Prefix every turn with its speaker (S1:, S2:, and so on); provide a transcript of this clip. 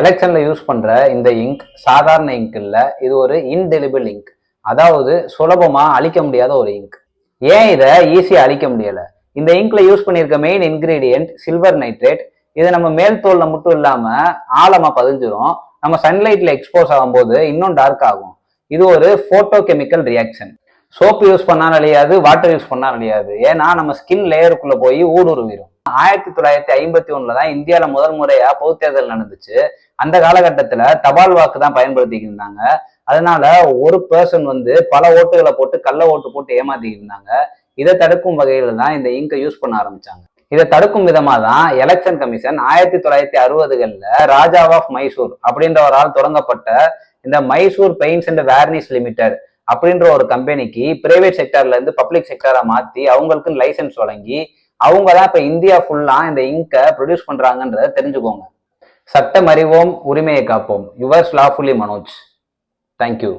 S1: எலெக்ஷன்ல யூஸ் பண்ற இந்த இங்க் சாதாரண இங்க் இல்ல, இது ஒரு இன்டெலிபிள் இங்க். அதாவது சுலபமா அழிக்க முடியாத ஒரு இங்க். ஏன் இதை ஈஸியா அழிக்க முடியல? இந்த இங்க்ல யூஸ் பண்ணியிருக்க மெயின் இன்கிரீடியன்ட் சில்வர் நைட்ரேட். இது நம்ம மேல் தோல்ல மட்டும் இல்லாம ஆழமா பதிஞ்சிரும். நம்ம சன்லைட்ல எக்ஸ்போஸ் ஆகும்போது இன்னும் டார்க் ஆகும். இது ஒரு photo chemical reaction. Soap use பண்ணாலும் அழியாது, வாட்டர் யூஸ் பண்ணாலும் அழியாது. ஏன்னா நம்ம ஸ்கின் லேயருக்குள்ள போய் ஊடுருவிடும். 1951 தான் இந்தியாவில முதல் முறையா பொது தேர்தல் நடந்துச்சு. அந்த காலகட்டத்துல தபால் வாக்கு தான் பயன்படுத்திக்கிட்டு இருந்தாங்க. அதனால ஒரு பர்சன் பல ஓட்டுகளை போட்டு கள்ள ஓட்டு போட்டு ஏமாத்திக்கிட்டு இருந்தாங்க. இதை தடுக்கும் வகையில தான் இந்த இங்கை யூஸ் பண்ண ஆரம்பிச்சாங்க. இதை தடுக்கும் விதமா தான் எலெக்ஷன் கமிஷன் 1960கள்ல ராஜா ஆஃப் மைசூர் அப்படின்ற ஒரு ஆள் தொடங்கப்பட்ட இந்த Mysore paints and varnish limited அப்படின்ற ஒரு கம்பெனிக்கு பிரைவேட் செக்டர்ல இருந்து பப்ளிக் செக்டரா மாத்தி அவங்களுக்கு லைசன்ஸ் வழங்கி அவங்க தான் இப்ப இந்தியா ஃபுல்லா இந்த இங்கை ப்ரொடியூஸ் பண்றாங்கன்றத தெரிஞ்சுக்கோங்க. சட்டம் அறிவோம், உரிமையை காப்போம். Yours lawfully Manoj. தேங்க்யூ.